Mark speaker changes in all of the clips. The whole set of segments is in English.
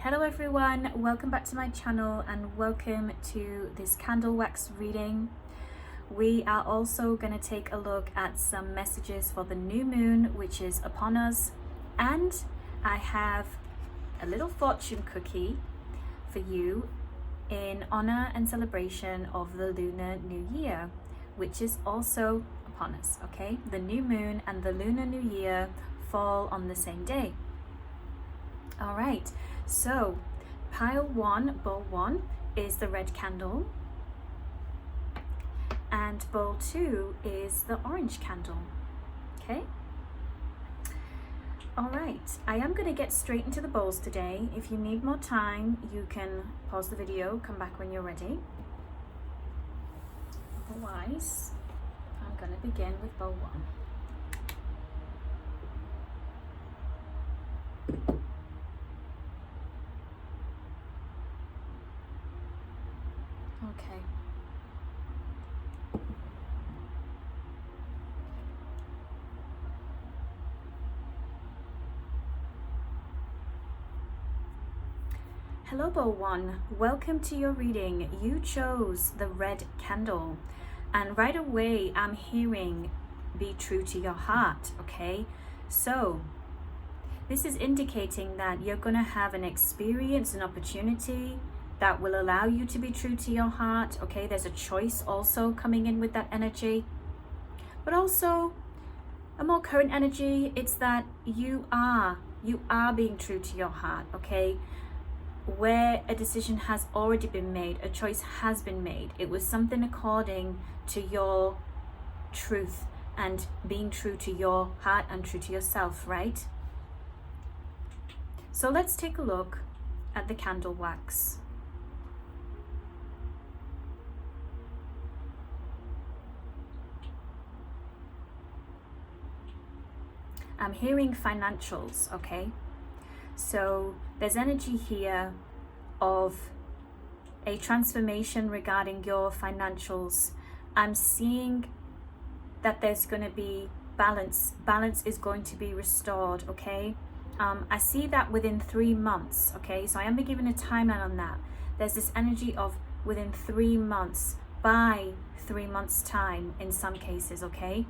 Speaker 1: Hello everyone, welcome back to my channel and welcome to this candle wax reading. We are also going to take a look at some messages for the new moon, which is upon us, and I have a little fortune cookie for you in honor and celebration of the Lunar New Year, which is also upon us. Okay, the new moon and the Lunar New Year fall on the same day. All right, so pile one, bowl one is the red candle, and bowl two is the orange candle. Okay. All right, I am going to get straight into the bowls today. If you need more time, you can pause the video, come back when you're ready. Otherwise, I'm going to begin with bowl one. Okay. Hello bowl one, welcome to your reading. You chose the red candle and right away I'm hearing be true to your heart. Okay, so this is indicating that you're going to have an experience, an opportunity that will allow you to be true to your heart. Okay, there's a choice also coming in with that energy, but also a more current energy. It's that you are being true to your heart. Okay, where a decision has already been made, a choice has been made. It was something according to your truth and being true to your heart and true to yourself, right? So let's take a look at the candle wax. I'm hearing financials, okay? So there's energy here of a transformation regarding your financials. I'm seeing that there's going to be balance. Balance is going to be restored, okay? I see that within 3 months, okay? So I am given a timeline on that. There's this energy of within 3 months, by 3 months' time in some cases, okay?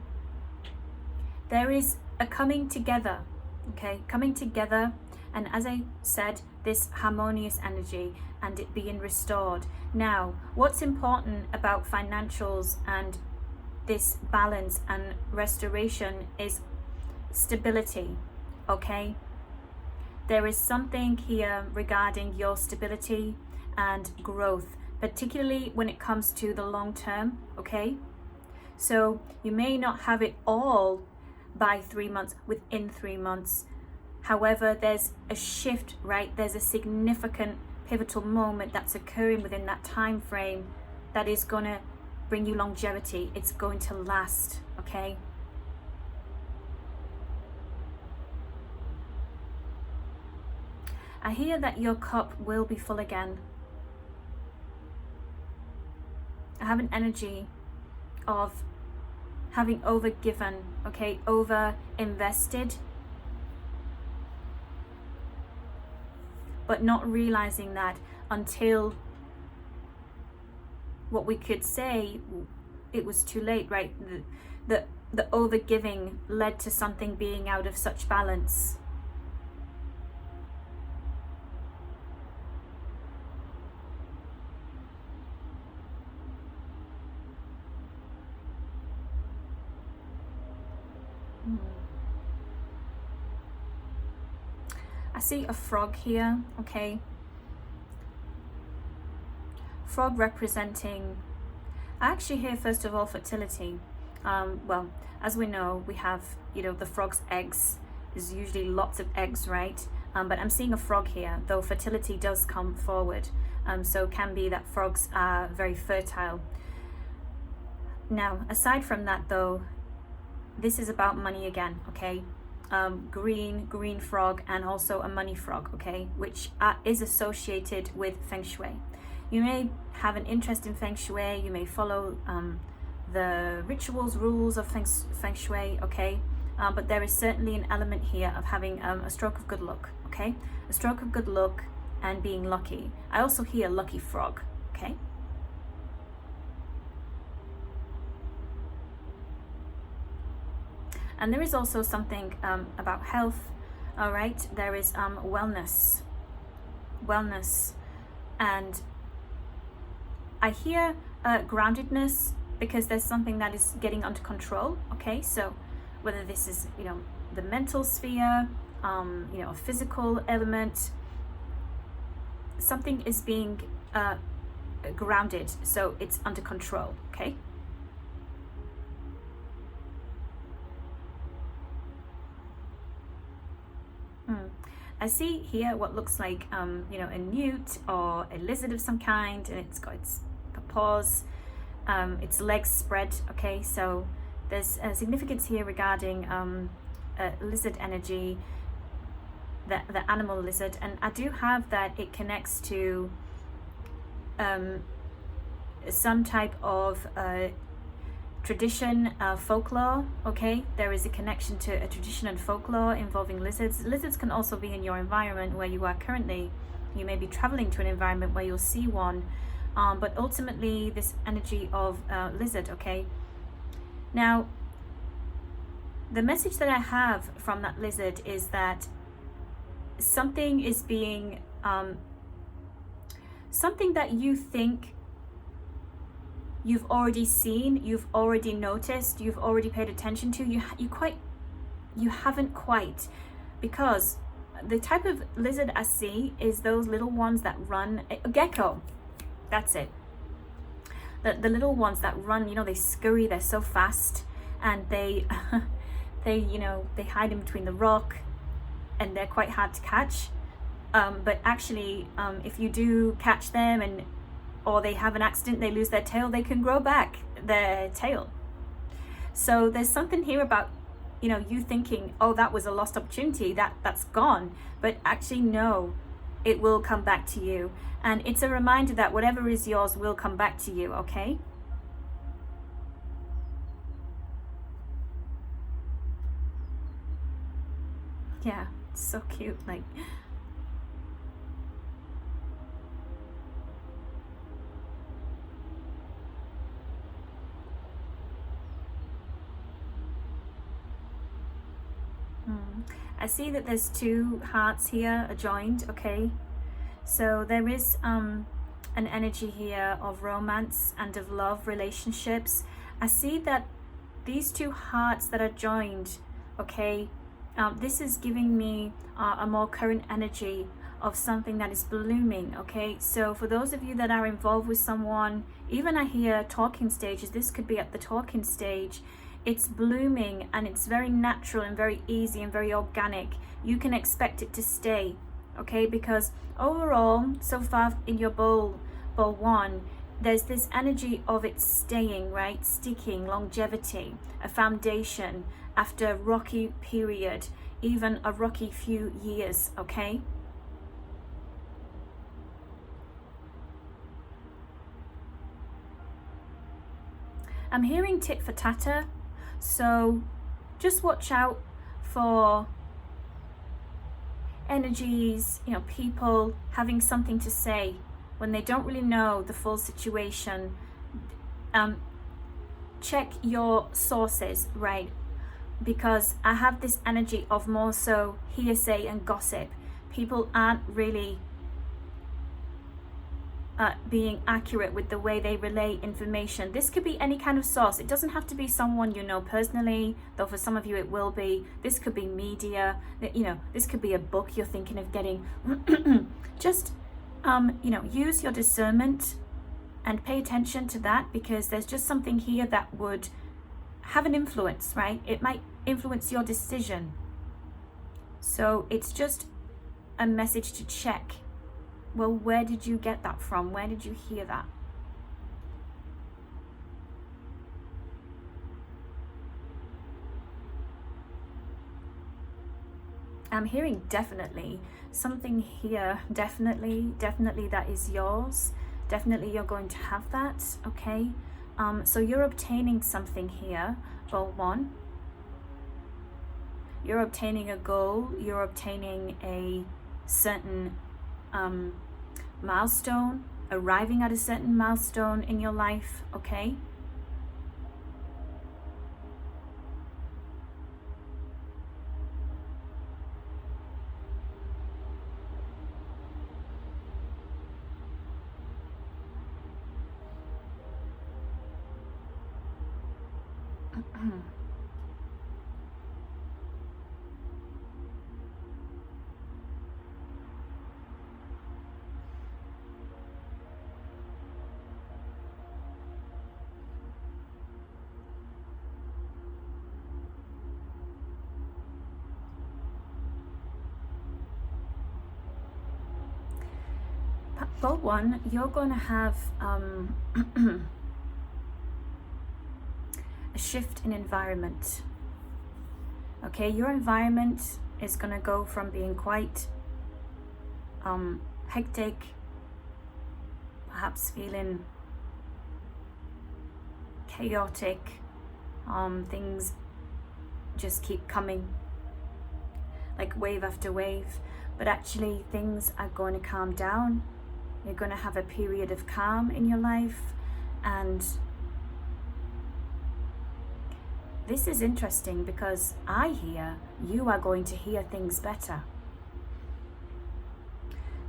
Speaker 1: There is a coming together, okay? Coming together, and as I said, this harmonious energy and it being restored. Now, what's important about financials and this balance and restoration is stability, okay? There is something here regarding your stability and growth, particularly when it comes to the long term, okay? So you may not have it all by 3 months, within 3 months. However, there's a shift, right? There's a significant pivotal moment that's occurring within that time frame that is going to bring you longevity. It's going to last, okay? I hear that your cup will be full again. I have an energy of having overgiven, okay, over invested, but not realizing that until what we could say it was too late, right? The overgiving led to something being out of such balance. I see a frog here, okay? Frog representing, I actually hear first of all fertility. Well, as we know, we have, the frog's eggs. There's usually lots of eggs, right? But I'm seeing a frog here, though fertility does come forward. So it can be that frogs are very fertile. Now, aside from that though, this is about money again, okay? Green frog and also a money frog, okay, which is associated with Feng Shui. You may have an interest in Feng Shui, you may follow the rituals, rules of Feng Shui, okay, but there is certainly an element here of having a stroke of good luck, okay? A stroke of good luck and being lucky. I also hear lucky frog, okay? And there is also something about health, all right? There is wellness, and I hear groundedness, because there's something that is getting under control, okay? So whether this is, you know, the mental sphere, you know, a physical element, something is being grounded, so it's under control, okay? I see here what looks like, you know, a newt or a lizard of some kind, and it's got its paws, its legs spread, okay? So there's a significance here regarding lizard energy, the animal lizard, and I do have that it connects to some type of tradition, folklore, okay? There is a connection to a tradition and folklore involving lizards. Lizards can also be in your environment where you are currently. You may be traveling to an environment where you'll see one, but ultimately this energy of lizard, okay? Now, the message that I have from that lizard is that something is being, something that you think you've already seen, you've already noticed, you've already paid attention to, you haven't quite, because the type of lizard I see is those little ones that run, a gecko, that's it. The little ones that run, you know, they scurry, they're so fast, and they you know, they hide in between the rock, and they're quite hard to catch. But actually, if you do catch them, and or they have an accident, they lose their tail, they can grow back their tail. So there's something here about, you know, you thinking, oh, that was a lost opportunity, that's gone. But actually, no, it will come back to you. And it's a reminder that whatever is yours will come back to you, okay? Yeah, it's so cute, like. I see that there's two hearts here joined, okay? So there is an energy here of romance and of love relationships. I see that these two hearts that are joined, okay, this is giving me a more current energy of something that is blooming, okay? So for those of you that are involved with someone, even I hear talking stages, this could be at the talking stage. It's blooming, and it's very natural and very easy and very organic. You can expect it to stay, okay? Because overall, so far in your bowl one, there's this energy of it staying, right? Sticking, longevity, a foundation after a rocky period, even a rocky few years, okay? I'm hearing tit for tatter. So just watch out for energies, you know, people having something to say when they don't really know the full situation. Check your sources, right? Because I have this energy of more so hearsay and gossip. People aren't really being accurate with the way they relay information. This could be any kind of source. It doesn't have to be someone you know personally, though for some of you it will be. This could be media, you know, this could be a book you're thinking of getting. Just, you know, use your discernment and pay attention to that, because there's just something here that would have an influence, right? It might influence your decision. So it's just a message to check. Well, where did you get that from? Where did you hear that? I'm hearing definitely something here. Definitely that is yours. Definitely you're going to have that, okay? So you're obtaining something here, goal one. You're obtaining a goal. You're obtaining a certain milestone, arriving at a certain milestone in your life, okay? Goal 1, you're going to have a shift in environment. Okay, your environment is going to go from being quite hectic, perhaps feeling chaotic, things just keep coming like wave after wave, but actually things are going to calm down. You're going to have a period of calm in your life, and this is interesting because I hear you are going to hear things better.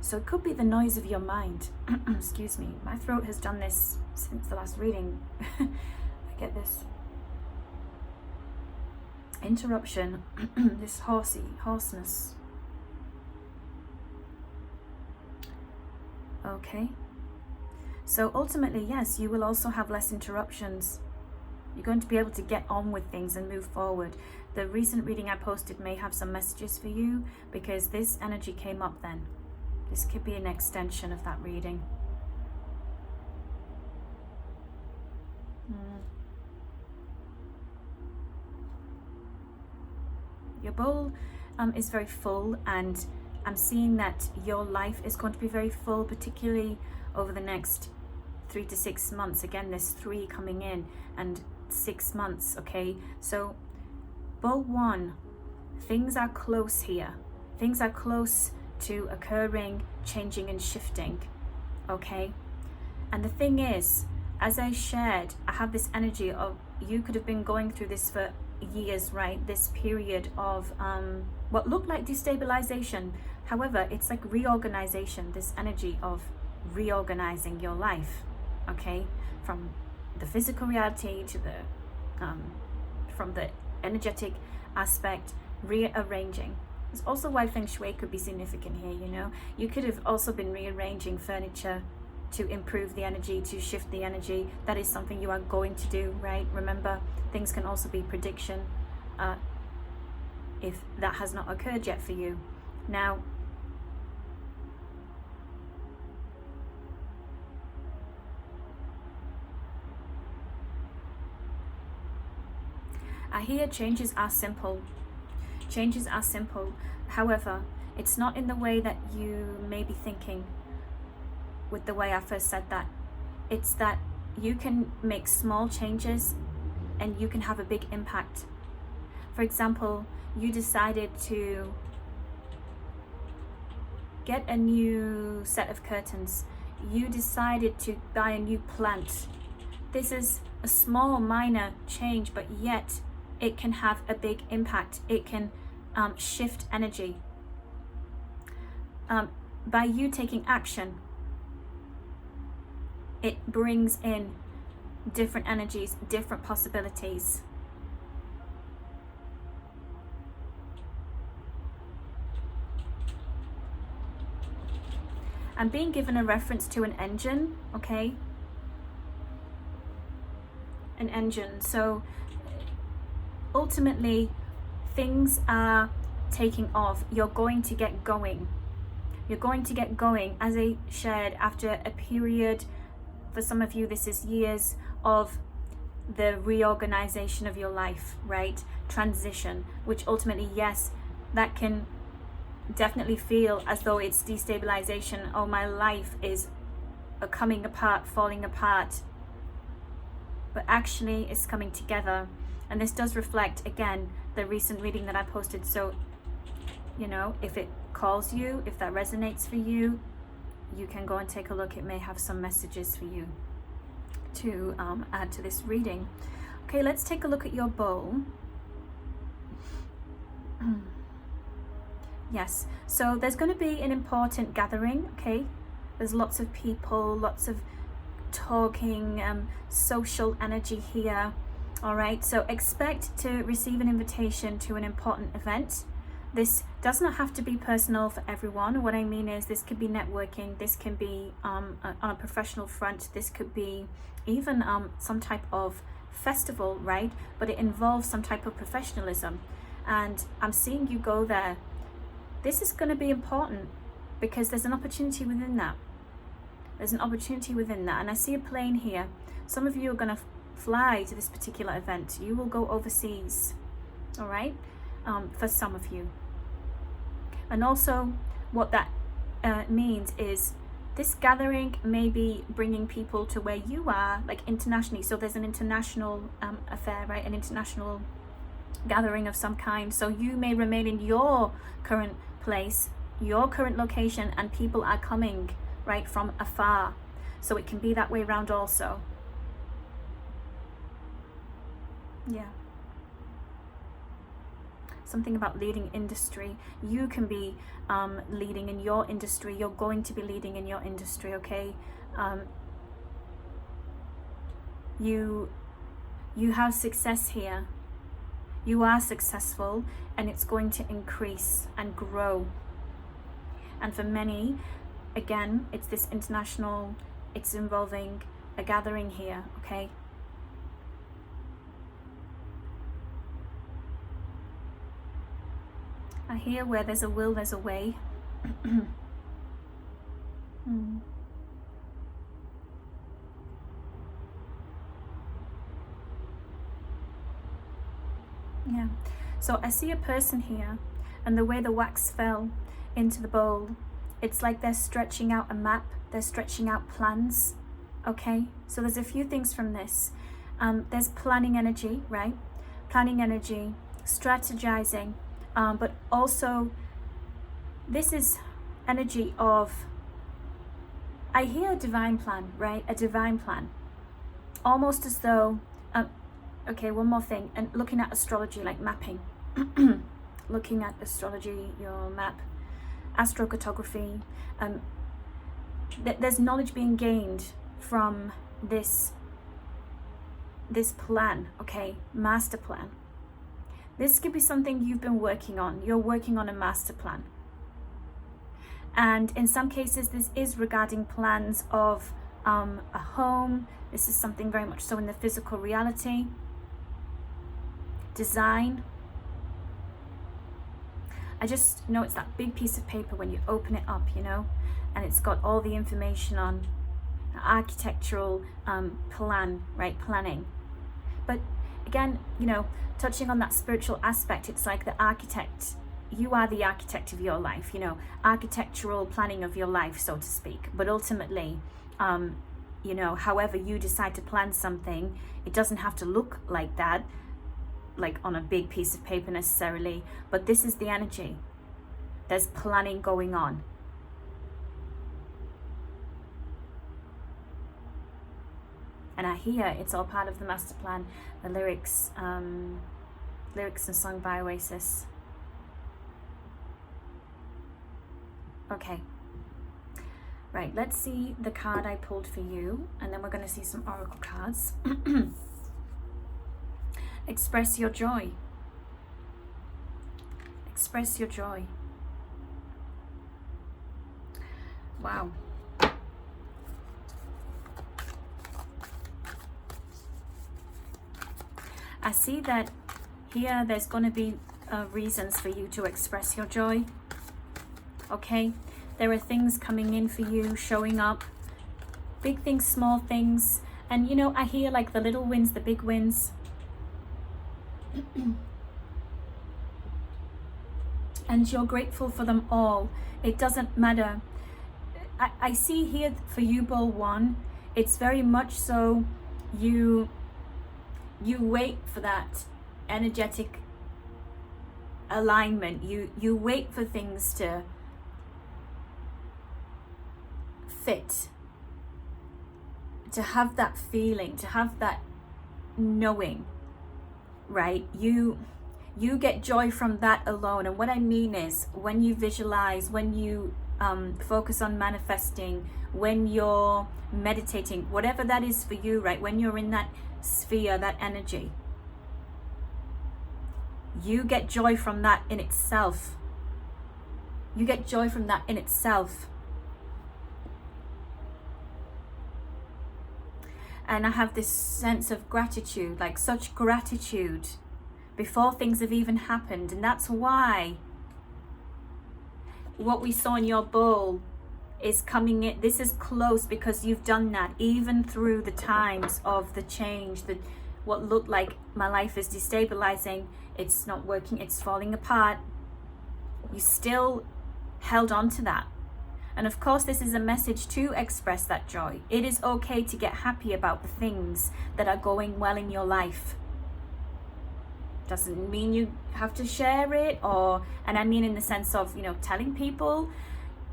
Speaker 1: So it could be the noise of your mind. Excuse me, my throat has done this since the last reading. I get this interruption, this hoarseness. Okay, so ultimately, yes, you will also have less interruptions. You're going to be able to get on with things and move forward. The recent reading I posted may have some messages for you because this energy came up then. This could be an extension of that reading. Your bowl is very full, and I'm seeing that your life is going to be very full, particularly over the next 3 to 6 months. Again, there's 3 coming in and 6 months, okay? So, bowl 1, things are close here. Things are close to occurring, changing and shifting, okay? And the thing is, as I shared, I have this energy of you could have been going through this for years, right? This period of what looked like destabilization. However, it's like reorganization, this energy of reorganizing your life, okay? From the physical reality to the from the energetic aspect, rearranging. It's also why Feng Shui could be significant here, you know? You could have also been rearranging furniture to improve the energy, to shift the energy. That is something you are going to do, right? Remember, things can also be prediction if that has not occurred yet for you. Now, I hear changes are simple. Changes are simple. However, it's not in the way that you may be thinking with the way I first said that. It's that you can make small changes and you can have a big impact. For example, you decided to get a new set of curtains. You decided to buy a new plant. This is a small, minor change, but yet it can have a big impact. It can shift energy. By you taking action, it brings in different energies, different possibilities. I'm being given a reference to an engine, okay? An engine. So ultimately, things are taking off. You're going to get going. You're going to get going, as I shared, after a period, for some of you this is years, of the reorganization of your life, right? Transition, which ultimately, yes, that can definitely feel as though it's destabilization. Oh, my life is coming apart, falling apart. But actually it's coming together. And this does reflect, again, the recent reading that I posted. So, you know, if it calls you, if that resonates for you, you can go and take a look. It may have some messages for you to add to this reading. Okay, let's take a look at your bowl. Yes, so there's going to be an important gathering, okay? There's lots of people, lots of talking, social energy here. All right, so expect to receive an invitation to an important event. This does not have to be personal for everyone. What I mean is this could be networking, this can be on a professional front, this could be even some type of festival, right? But it involves some type of professionalism. And I'm seeing you go there. This is going to be important because there's an opportunity within that. There's an opportunity within that. And I see a plane here. Some of you are going to fly to this particular event. You will go overseas, all right, for some of you. And also what that means is this gathering may be bringing people to where you are, like internationally. So there's an international affair, right? An international gathering of some kind. So you may remain in your current place, your current location, and people are coming right from afar. So it can be that way around also. Yeah. Something about leading industry. You can be leading in your industry. You're going to be leading in your industry, okay? You have success here. You are successful, and it's going to increase and grow. And for many, again, it's this international, it's involving a gathering here, okay? I hear where there's a will, there's a way. Yeah, so I see a person here, and the way the wax fell into the bowl, it's like they're stretching out a map, they're stretching out plans, okay? So there's a few things from this. There's planning energy, right? Planning energy, strategizing, but also this is energy of, I hear a divine plan, right? A divine plan. Almost as though, okay, one more thing, and looking at astrology, like mapping. Looking at astrology, your map, astrocartography. There's knowledge being gained from this plan, okay? Master plan. This could be something you've been working on. You're working on a master plan. And in some cases, this is regarding plans of a home. This is something very much so in the physical reality. Design. I just know it's that big piece of paper when you open it up, you know, and it's got all the information on architectural plan, right? Planning. But again, you know, touching on that spiritual aspect, it's like the architect. You are the architect of your life, you know, architectural planning of your life, so to speak. But ultimately, you know, however you decide to plan something, it doesn't have to look like that, like on a big piece of paper necessarily, but this is the energy. There's planning going on. And I hear it's all part of the master plan, the lyrics and sung by Oasis. Okay. Right, let's see the card I pulled for you, and then we're going to see some oracle cards. Express your joy. Express your joy. Wow. I see that here there's going to be reasons for you to express your joy. Okay? There are things coming in for you, showing up. Big things, small things. And you know, I hear like the little wins, the big wins. And you're grateful for them all. It doesn't matter. I see here for you, Bowl 1, it's very much so you wait for that energetic alignment. You wait for things to fit, to have that feeling, to have that knowing, right? You get joy from that alone. And what I mean is, when you visualize, when you focus on manifesting, when you're meditating, whatever that is for you, right? When you're in that sphere, that energy, you get joy from that in itself. You get joy from that in itself. And I have this sense of gratitude, like such gratitude before things have even happened. And that's why what we saw in your bowl is coming in. This is close because you've done that even through the times of the change, what looked like my life is destabilizing, it's not working, it's falling apart. You still held on to that. And of course, this is a message to express that joy. It is okay to get happy about the things that are going well in your life. Doesn't mean you have to share it, and I mean in the sense of, telling people,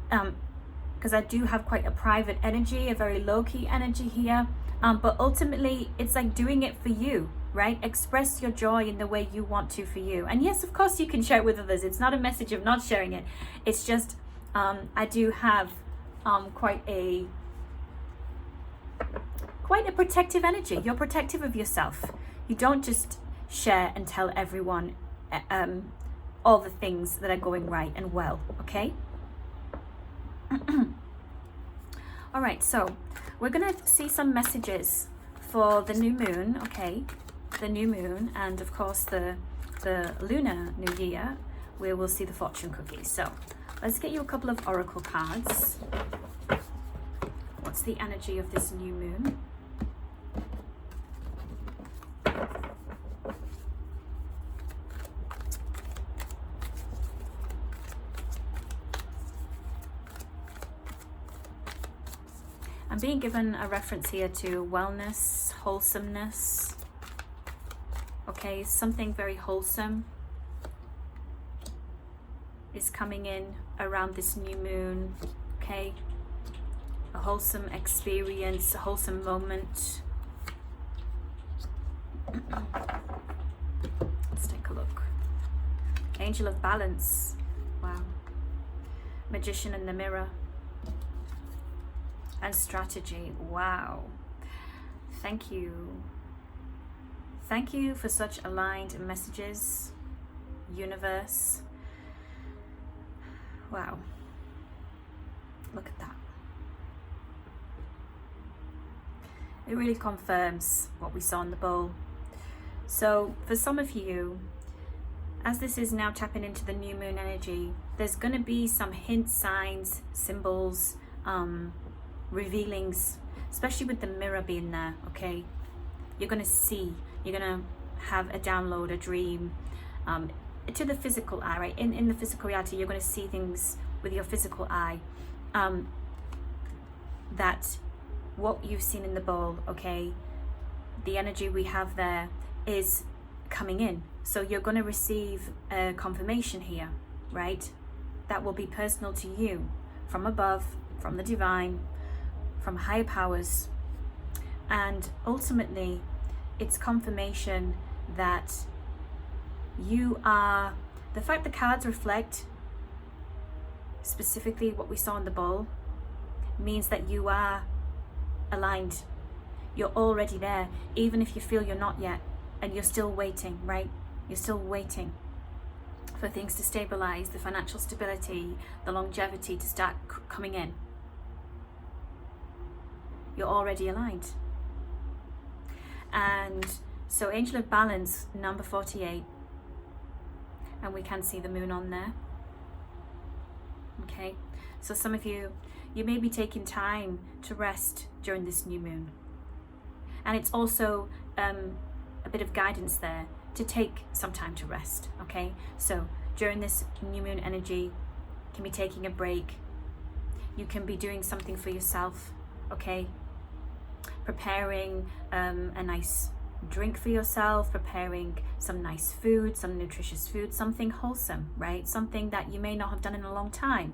Speaker 1: because I do have quite a private energy, a very low-key energy here, but ultimately it's like doing it for you, right? Express your joy in the way you want to for you. And yes, of course you can share it with others. It's not a message of not sharing it. It's just I do have quite a protective energy. You're protective of yourself. You don't just share and tell everyone all the things that are going right and well, okay? All right, so we're gonna see some messages for the new moon, okay? The new moon, and of course the lunar new year, where we'll see the fortune cookies. So let's get you a couple of oracle cards. What's the energy of this new moon? I'm being given a reference here to wellness, wholesomeness. Okay, something very wholesome is coming in around this new moon, okay? A wholesome experience, a wholesome moment. Let's take a look. Angel of Balance, wow. Magician in the Mirror. And Strategy, wow. Thank you. Thank you for such aligned messages, universe. Wow. Look at that. It really confirms what we saw in the bowl. So for some of you, as this is now tapping into the new moon energy, there's going to be some hints, signs, symbols, revealings, especially with the mirror being there, okay? You're going to see, you're going to have a download, a dream, to the physical eye, right? In the physical reality, you're going to see things with your physical eye, that what you've seen in the bowl, okay, the energy we have there is coming in. So you're going to receive a confirmation here, right? That will be personal to you, from above, from the divine, from higher powers. And ultimately, it's confirmation that you are, the fact the cards reflect specifically what we saw in the bowl means that you are aligned. You're already there, even if you feel you're not yet, and you're still waiting, right? You're still waiting for things to stabilize, the financial stability, the longevity to start coming in. You're already aligned. And so Angel of Balance, number 48, and we can see the moon on there. Okay, so some of you may be taking time to rest during this new moon. And it's also a bit of guidance there to take some time to rest, okay? So during this new moon energy, you can be taking a break. You can be doing something for yourself, okay? Preparing a nice drink for yourself, preparing some nice food, some nutritious food, something wholesome, right? Something that you may not have done in a long time.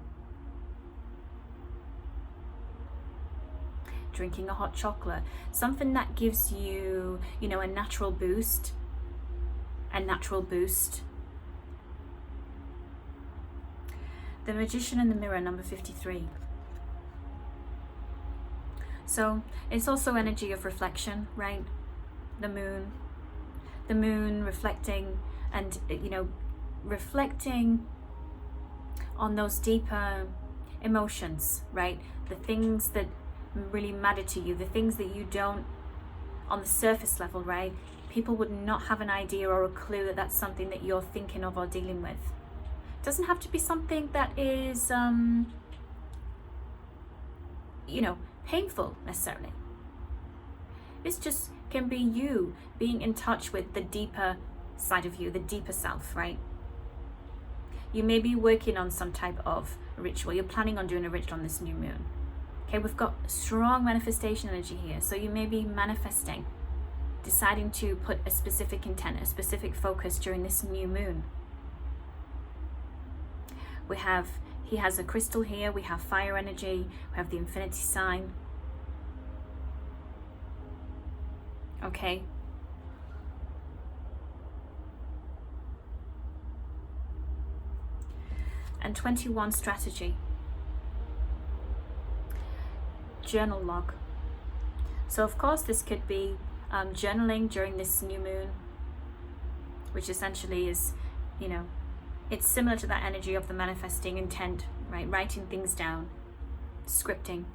Speaker 1: drinking a hot chocolate, something that gives you, you know, a natural boost. The Magician in the Mirror, number 53. So it's also energy of reflection, right? The moon reflecting, and, you know, reflecting on those deeper emotions, right? The things that really matter to you, the things that you don't, on the surface level, right? People would not have an idea or a clue that that's something that you're thinking of or dealing with. It doesn't have to be something that is, you know, painful necessarily. It's just can be you being in touch with the deeper side of you, the deeper self, right? You may be working on some type of ritual. You're planning on doing a ritual on this new moon. Okay, we've got strong manifestation energy here. So you may be manifesting, deciding to put a specific intent, a specific focus during this new moon. He has a crystal here. We have fire energy. We have the infinity sign. Okay. And 21, strategy. Journal log. So of course this could be journaling during this new moon, which essentially is, you know, it's similar to that energy of the manifesting intent, right? Writing things down, scripting.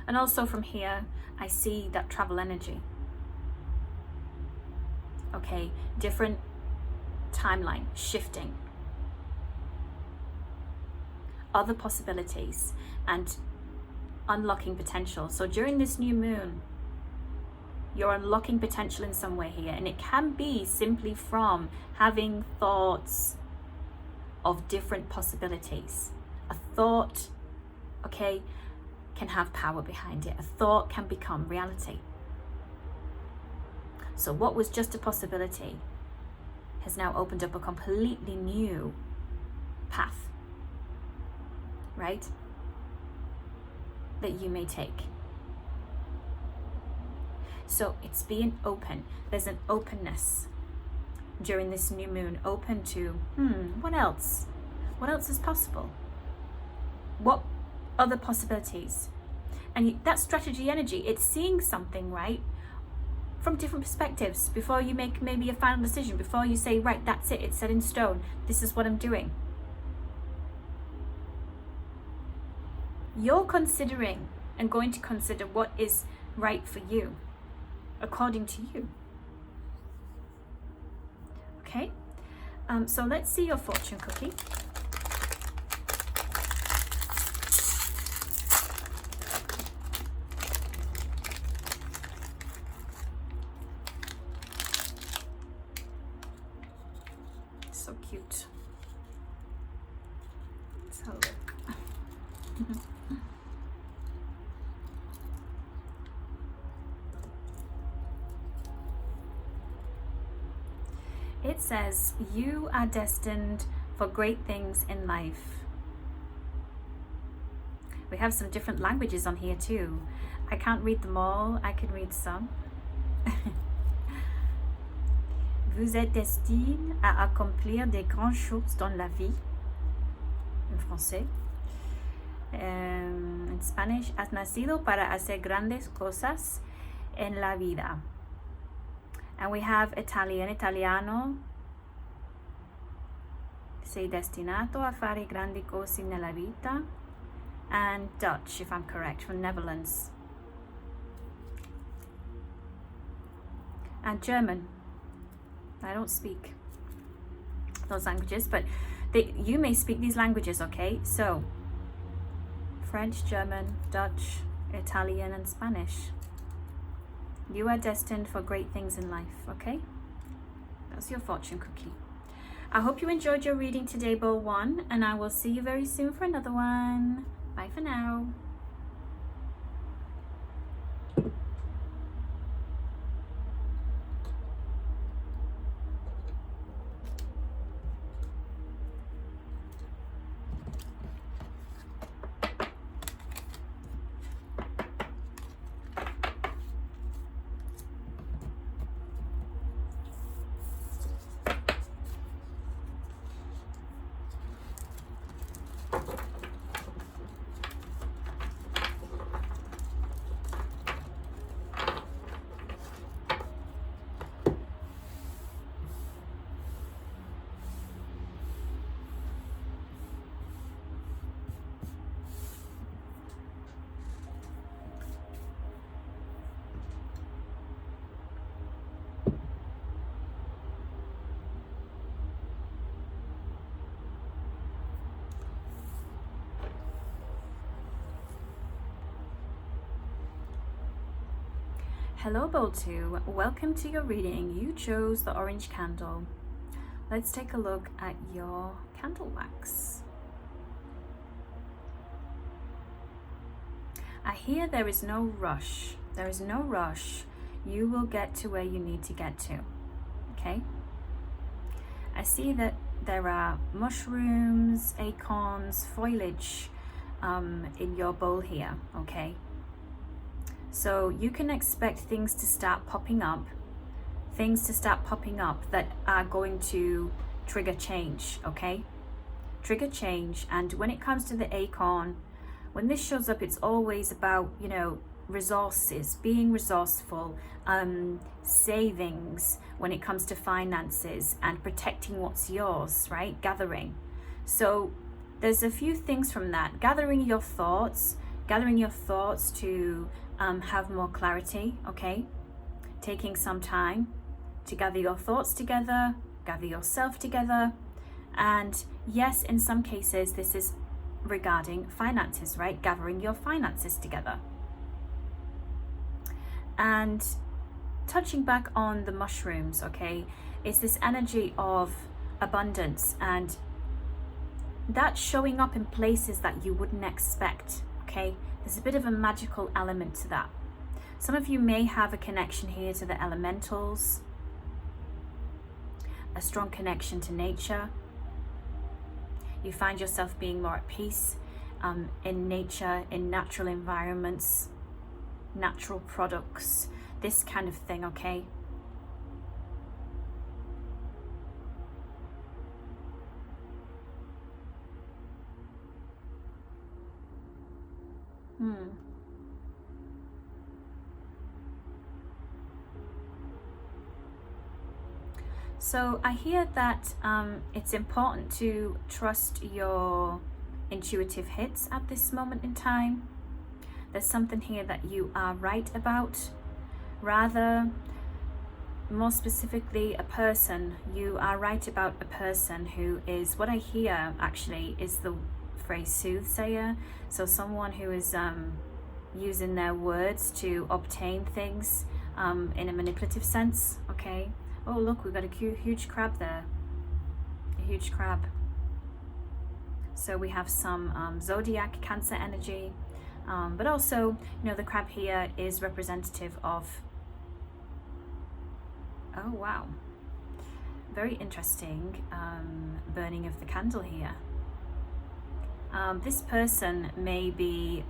Speaker 1: And also from here, I see that travel energy. Okay, different timeline, shifting. Other possibilities and unlocking potential. So during this new moon, you're unlocking potential in some way here, and it can be simply from having thoughts of different possibilities. A thought, okay, can have power behind it. A thought can become reality. So what was just a possibility has now opened up a completely new path, right? That you may take. So it's being open. There's an openness during this new moon, open to, what else? What else is possible? What other possibilities? And that strategy energy, it's seeing something, right, from different perspectives before you make maybe a final decision, before you say, right, that's it, it's set in stone, this is what I'm doing. You're considering and going to consider what is right for you, according to you. Okay, so let's see your fortune cookie. So cute. Let's have a look. It says, you are destined for great things in life. We have some different languages on here too. I can't read them all. I can read some. Vous êtes destiné à accomplir des grandes choses dans la vie. En français. En Spanish, has nacido para hacer grandes cosas en la vida. And we have Italiano. Sei destinato a fare grandi cose nella vita. And Dutch, if I'm correct, from Netherlands. And German. I don't speak those languages, but you may speak these languages, okay? So, French, German, Dutch, Italian, and Spanish. You are destined for great things in life, okay? That's your fortune cookie. I hope you enjoyed your reading today, Bowl 1, and I will see you very soon for another one. Bye for now. Hello Bowl 2, welcome to your reading. You chose the orange candle. Let's take a look at your candle wax. I hear there is no rush. There is no rush. You will get to where you need to get to, okay? I see that there are mushrooms, acorns, foliage in your bowl here, okay? So you can expect things to start popping up, that are going to trigger change, okay? Trigger change. And when it comes to the acorn, when this shows up, it's always about, you know, resources, being resourceful, savings when it comes to finances, and protecting what's yours, right? Gathering. So there's a few things from that. Gathering your thoughts to have more clarity, okay? Taking some time to gather your thoughts together, gather yourself together. And yes, in some cases, this is regarding finances, right? Gathering your finances together. And touching back on the mushrooms, okay, is this energy of abundance, and that showing up in places that you wouldn't expect, okay? There's a bit of a magical element to that. Some of you may have a connection here to the elementals, a strong connection to nature. You find yourself being more at peace in nature, in natural environments, natural products, this kind of thing, okay? So I hear that it's important to trust your intuitive hits at this moment in time. There's something here that you are right about. Rather, more specifically, a person. You are right about a person who is, what I hear actually is the phrase soothsayer. So someone who is using their words to obtain things in a manipulative sense, okay? Oh look, we've got a huge crab there. A huge crab. So we have some zodiac Cancer energy, but also, you know, the crab here is representative of, oh wow, very interesting burning of the candle here. This person may be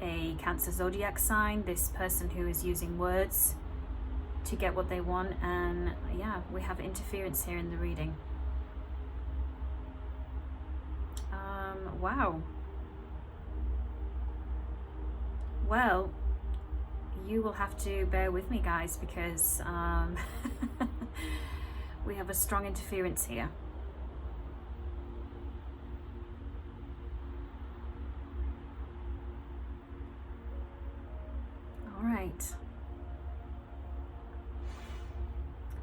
Speaker 1: a Cancer zodiac sign, this person who is using words to get what they want, and yeah, we have interference here in the reading. Wow. Well, you will have to bear with me, guys, because we have a strong interference here. All right.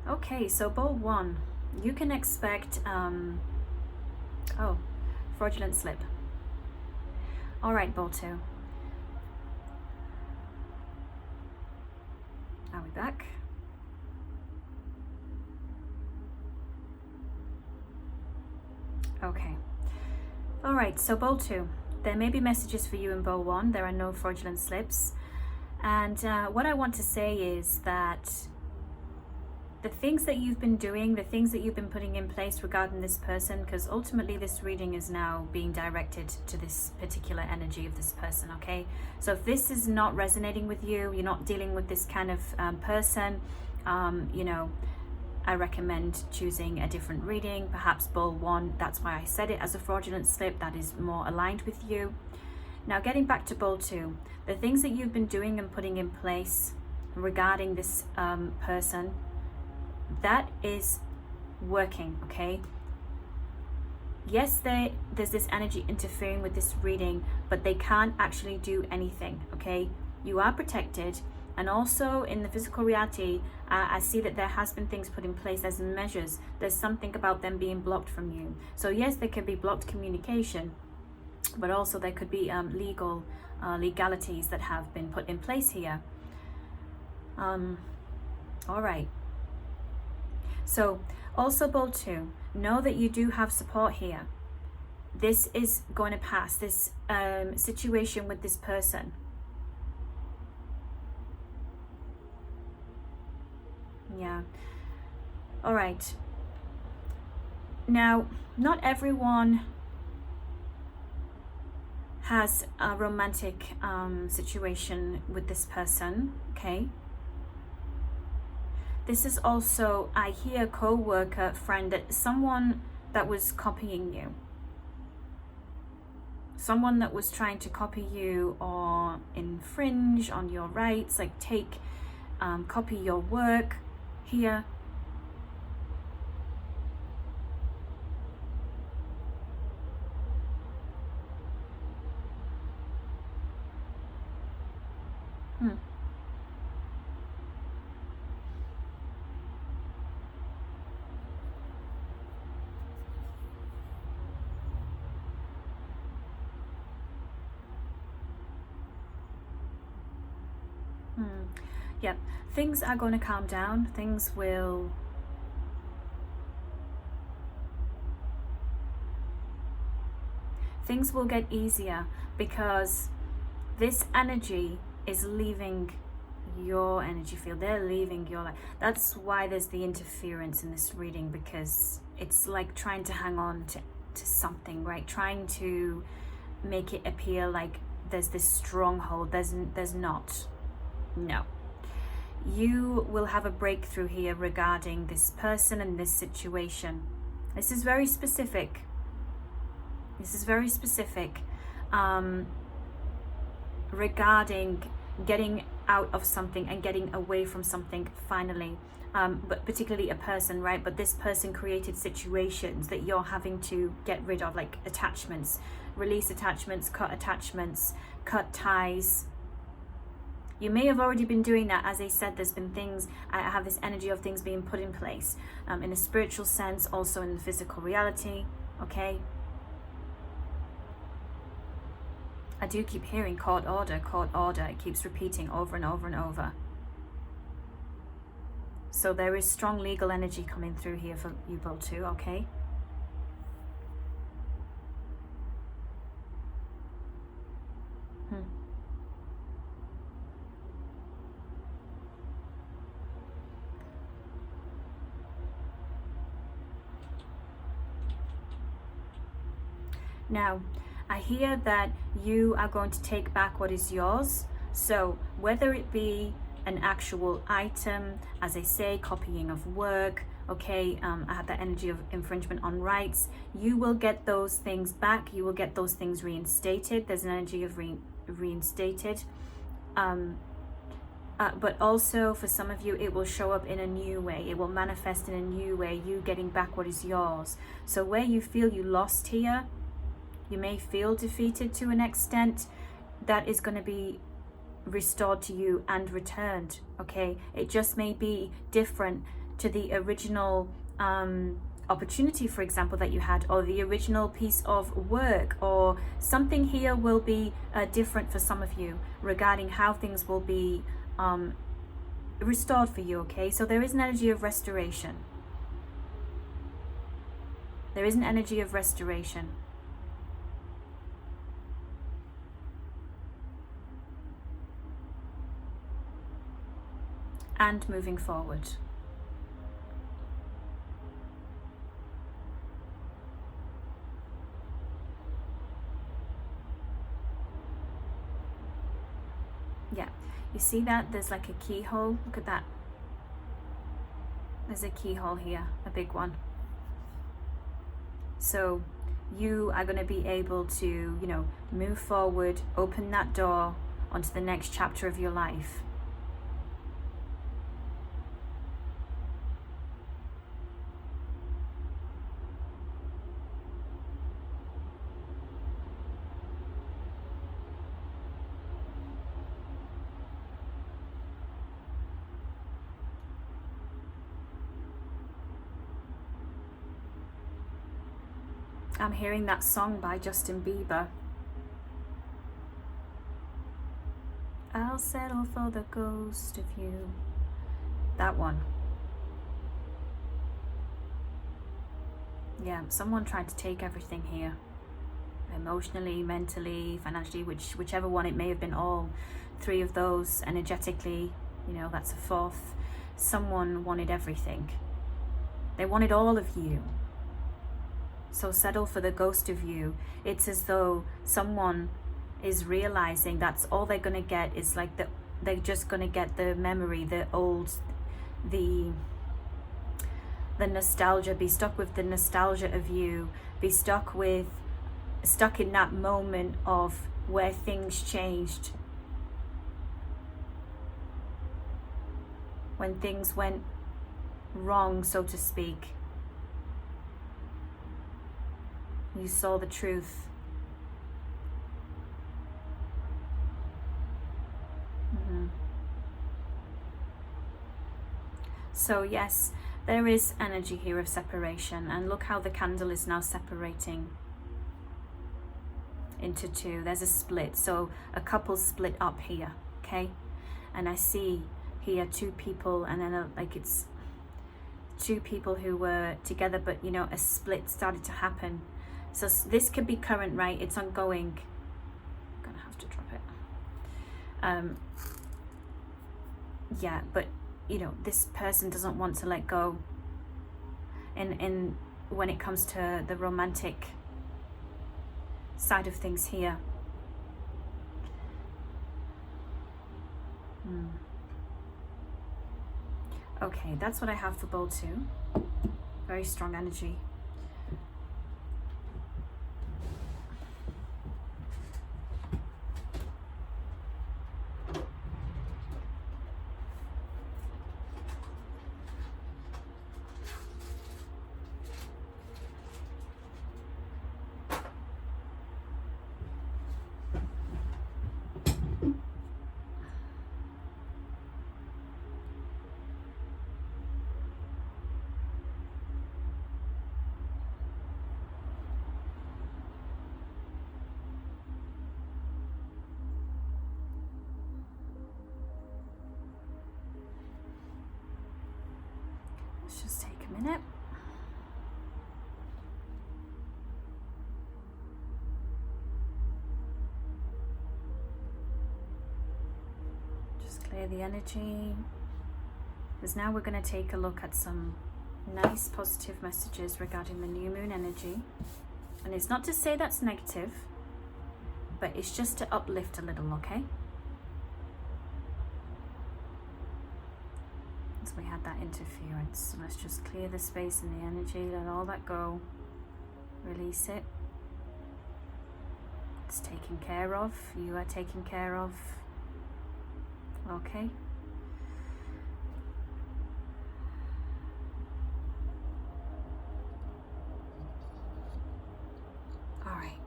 Speaker 1: Okay, so bowl 1, you can expect, oh, fraudulent slip. All right, bowl 2. Are we back? Okay. All right, so bowl 2. There may be messages for you in bowl 1. There are no fraudulent slips. And what I want to say is that the things that you've been doing, the things that you've been putting in place regarding this person, because ultimately this reading is now being directed to this particular energy of this person, okay? So if this is not resonating with you, you're not dealing with this kind of person, you know, I recommend choosing a different reading, perhaps bowl 1. That's why I said it as a fraudulent slip, that is more aligned with you. Now getting back to bowl 2, the things that you've been doing and putting in place regarding this person, that is working, okay? Yes, there's this energy interfering with this reading, but they can't actually do anything, okay? You are protected, and also in the physical reality, I see that there has been things put in place as measures. There's something about them being blocked from you. So yes, there could be blocked communication, but also there could be legal legalities that have been put in place here. All right. So also bold 2, know that you do have support here. This is going to pass, this situation with this person. Yeah. All right. Now, not everyone has a romantic situation with this person, okay? This is also, I hear, co-worker, friend, that someone that was copying you. Someone that was trying to copy you or infringe on your rights, like copy your work here. Yeah, things are going to calm down. Things will get easier, because this energy is leaving your energy field. They're leaving your life. That's why there's the interference in this reading, because it's like trying to hang on to something, right? Trying to make it appear like there's this stronghold. There's not. No. You will have a breakthrough here regarding this person and this situation. This is very specific. This is very specific regarding getting out of something and getting away from something finally. But particularly a person, right? But this person created situations that you're having to get rid of, like attachments, release attachments, cut ties. You may have already been doing that. As I said, there's been things, I have this energy of things being put in place in a spiritual sense, also in the physical reality, okay? I do keep hearing court order, court order. It keeps repeating over and over and over. So there is strong legal energy coming through here for you both too, okay? Now, I hear that you are going to take back what is yours. So whether it be an actual item, as I say, copying of work, okay, I have that energy of infringement on rights, you will get those things back. You will get those things reinstated. There's an energy of reinstated. But also for some of you, it will show up in a new way. It will manifest in a new way, you getting back what is yours. So where you feel you lost here, you may feel defeated to an extent, that is going to be restored to you and returned, okay? It just may be different to the original opportunity, for example, that you had, or the original piece of work, or something here will be different for some of you regarding how things will be restored for you, okay? So there is an energy of restoration. There is an energy of restoration. And moving forward. Yeah, you see that? There's like a keyhole. Look at that. There's a keyhole here, a big one. So you are going to be able to, you know, move forward, open that door onto the next chapter of your life. I'm hearing that song by Justin Bieber. I'll settle for the ghost of you. That one. Yeah, someone tried to take everything here. Emotionally, mentally, financially, whichever one it may have been, all three of those. Energetically, you know, that's a fourth. Someone wanted everything. They wanted all of you. So settle for the ghost of you. It's as though someone is realizing that's all they're going to get, is like they're just going to get the memory, the old, the nostalgia, be stuck with the nostalgia of you, be stuck in that moment of where things changed, when things went wrong, so to speak. You saw the truth. So yes, there is energy here of separation, and look how the candle is now separating into two. There's a split, so a couple split up here, okay? And I see here two people, and then like it's two people who were together, but you know, a split started to happen. So this could be current, right? It's ongoing. I'm gonna have to drop it. Yeah, but you know, this person doesn't want to let go in when it comes to the romantic side of things here. Okay, that's what I have for bowl 2. Very strong energy. Let's just take a minute. Just clear the energy. Because now we're going to take a look at some nice positive messages regarding the new moon energy. And it's not to say that's negative, but it's just to uplift a little, okay? We had that interference, so let's just clear the space and the energy, let all that go, release it. It's taken care of, you are taken care of, okay? All right.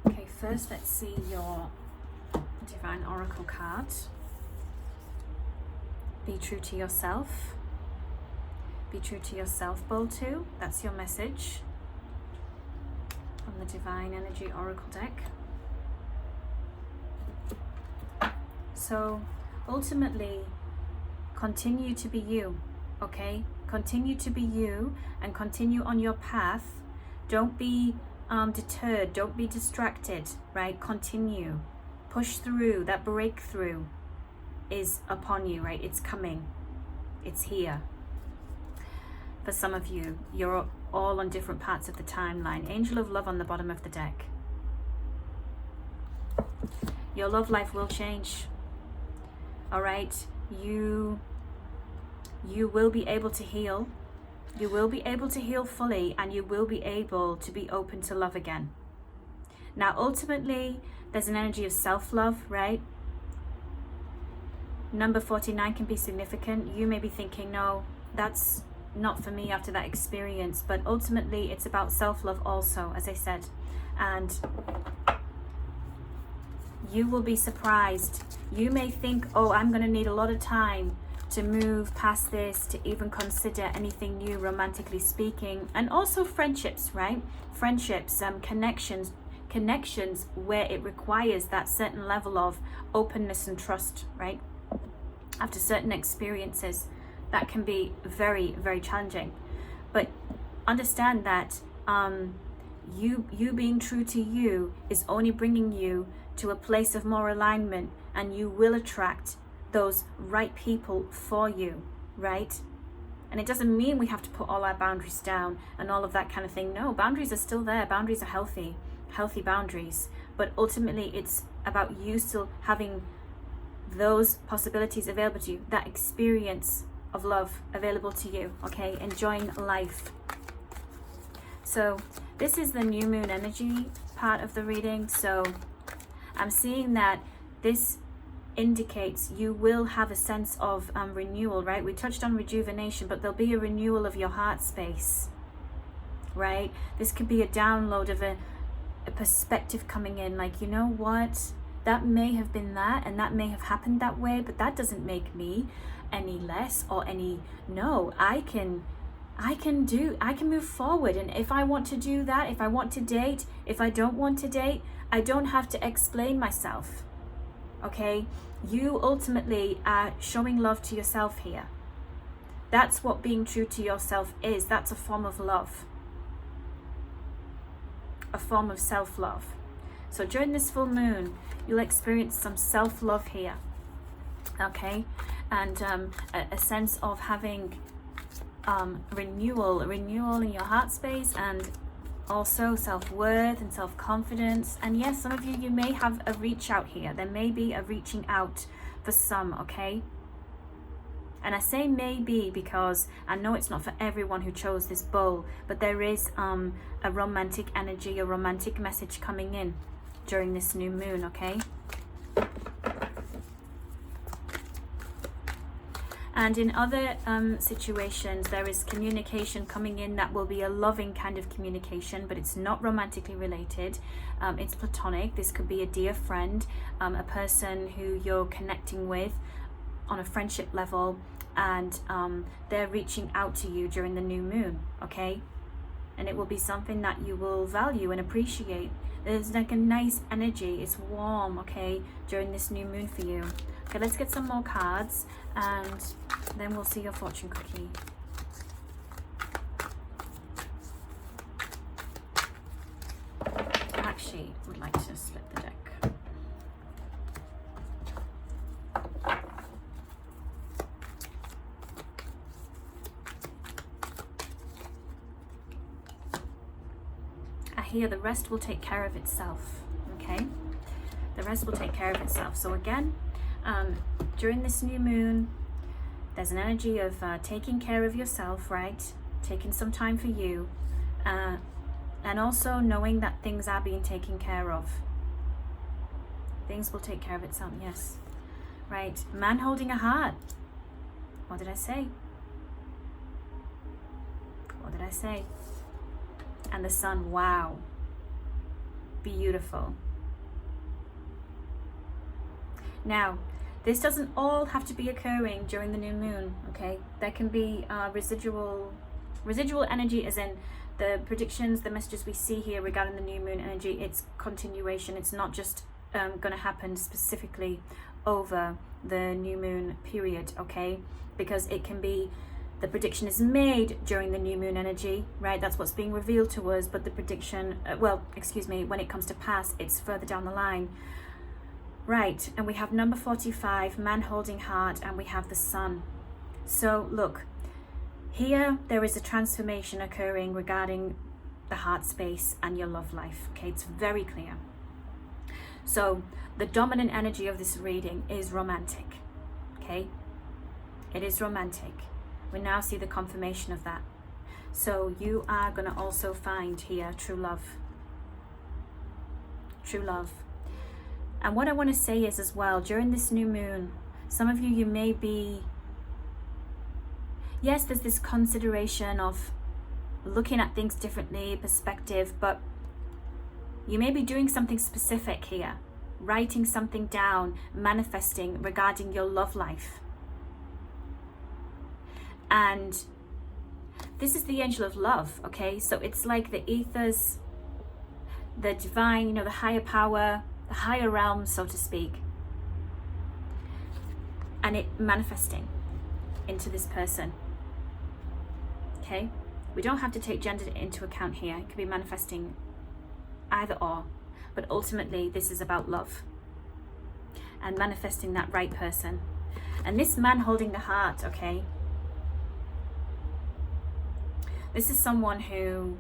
Speaker 1: Okay, first let's see your Divine Oracle card. Be true to yourself. Be true to yourself, bowl 2. That's your message from the Divine Energy Oracle deck. So ultimately, continue to be you, okay? Continue to be you and continue on your path. Don't be deterred. Don't be distracted, right? Continue. Push through. That breakthrough is upon you, right? It's coming. It's here. For some of you, you're all on different parts of the timeline. Angel of Love on the bottom of the deck. Your love life will change. All right? You will be able to heal. You will be able to heal fully, and you will be able to be open to love again. Now, ultimately, there's an energy of self-love, right? Number 49 can be significant. You may be thinking, no, that's not for me after that experience. But ultimately, it's about self-love also, as I said. And you will be surprised. You may think, oh, I'm going to need a lot of time to move past this, to even consider anything new, romantically speaking. And also friendships, right? Friendships, connections connections where it requires that certain level of openness and trust, right? After certain experiences, that can be very, very challenging. But understand that you being true to you is only bringing you to a place of more alignment, and you will attract those right people for you, right? And it doesn't mean we have to put all our boundaries down and all of that kind of thing. No, boundaries are still there. Boundaries are healthy boundaries. But ultimately, it's about you still having those possibilities available to you, that experience of love available to you, okay? Enjoying life. So this is the new moon energy part of the reading. So I'm seeing that this indicates you will have a sense of renewal, right? We touched on rejuvenation, but there'll be a renewal of your heart space, right? This could be a download of a perspective coming in, like, you know what, that may have been that, and that may have happened that way, but that doesn't make me any less or any, no, I can move forward. And if I want to do that, if I want to date, if I don't want to date, I don't have to explain myself. Okay, you ultimately are showing love to yourself here. That's what being true to yourself is. That's a form of love, a form of self-love. So during this full moon, you'll experience some self-love here, okay, and a sense of having renewal in your heart space, and also self-worth and self-confidence. And yes, some of you may have a reach out here. There may be a reaching out for some, okay? And I say maybe because I know it's not for everyone who chose this bowl, but there is a romantic energy, a romantic message coming in during this new moon, okay? And in other situations, there is communication coming in that will be a loving kind of communication, but it's not romantically related. It's platonic. This could be a dear friend, a person who you're connecting with on a friendship level, and they're reaching out to you during the new moon, okay? And it will be something that you will value and appreciate. There's like a nice energy. It's warm, okay, during this new moon for you. Okay, let's get some more cards, and then we'll see your fortune cookie. I actually would like to split the deck. I hear the rest will take care of itself, okay? The rest will take care of itself. So again, during this new moon, there's an energy of taking care of yourself, right? Taking some time for you, and also knowing that things are being taken care of. Things will take care of itself, yes. Right, man holding a heart. What did I say? What did I say? And the sun, wow. Beautiful. Now, this doesn't all have to be occurring during the new moon, okay? There can be residual energy, as in the predictions, the messages we see here regarding the new moon energy. It's continuation. It's not just going to happen specifically over the new moon period, okay? Because it can be, the prediction is made during the new moon energy, right? That's what's being revealed to us, but the prediction, when it comes to pass, it's further down the line. Right, and we have number 45, man holding heart, and we have the sun. So look, here there is a transformation occurring regarding the heart space and your love life, okay? It's very clear. So the dominant energy of this reading is romantic, okay? It is romantic. We now see the confirmation of that. So you are going to also find here true love. True love. And what I want to say is as well, during this new moon, some of you may be, yes, there's this consideration of looking at things differently, perspective, but you may be doing something specific here, writing something down, manifesting regarding your love life. And this is the angel of love, okay? So it's like the ethers, the divine, you know, the higher power, the higher realm, so to speak, and it manifesting into this person. Okay, we don't have to take gender into account here. It could be manifesting either or, but ultimately this is about love and manifesting that right person. And this man holding the heart, okay, this is someone who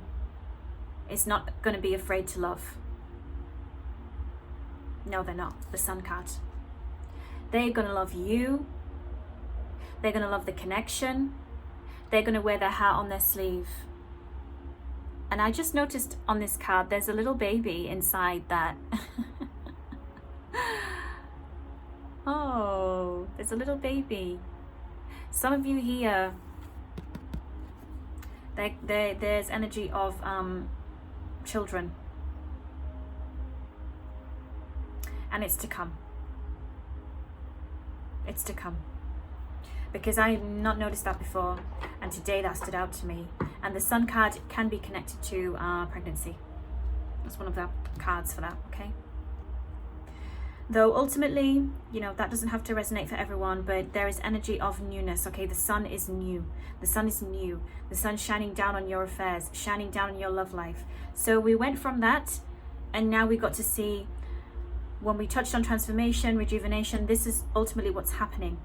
Speaker 1: is not going to be afraid to love. No, they're not. The Sun card. They're going to love you. They're going to love the connection. They're going to wear their heart on their sleeve. And I just noticed on this card, there's a little baby inside that. Oh, there's a little baby. Some of you here, there's energy of children. And it's to come. It's to come. Because I've not noticed that before, and today that stood out to me. And the Sun card can be connected to pregnancy. That's one of the cards for that, okay? Though ultimately, you know, that doesn't have to resonate for everyone, but there is energy of newness, okay? The sun is new. The sun is new. The sun's shining down on your affairs, shining down on your love life. So we went from that, and now we got to see, when we touched on transformation, rejuvenation, this is ultimately what's happening.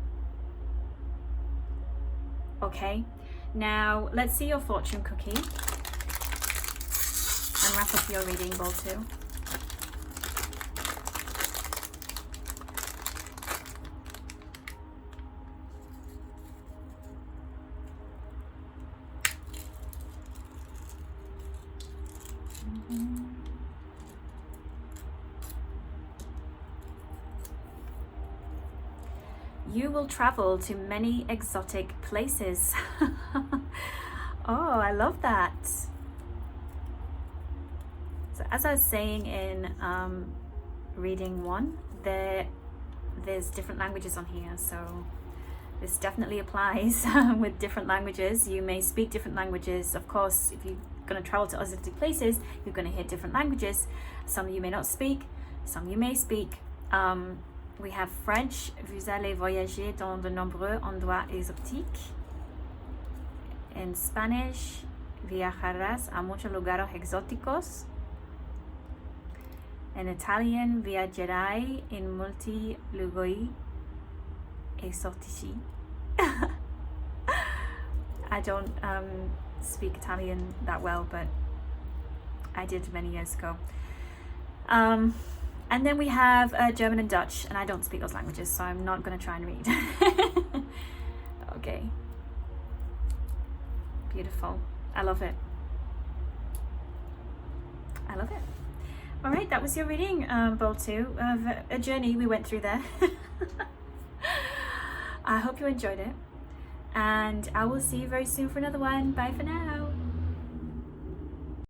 Speaker 1: Okay, now let's see your fortune cookie and wrap up your reading, ball 2. You will travel to many exotic places. Oh, I love that. So as I was saying in reading 1, there's different languages on here, so this definitely applies with different languages. You may speak different languages. Of course, if you're going to travel to exotic places, you're going to hear different languages. Some you may not speak, some you may speak. We have French, vous allez voyager dans de nombreux endroits exotiques. In Spanish, viajarás a muchos lugares exóticos. In Italian, viaggerai in molti luoghi esotici. I don't speak Italian that well, but I did many years ago. And then we have German and Dutch, and I don't speak those languages, so I'm not going to try and read. Okay. Beautiful. I love it. I love it. All right, that was your reading, Bowl 2, of a journey we went through there. I hope you enjoyed it, and I will see you very soon for another one. Bye for now.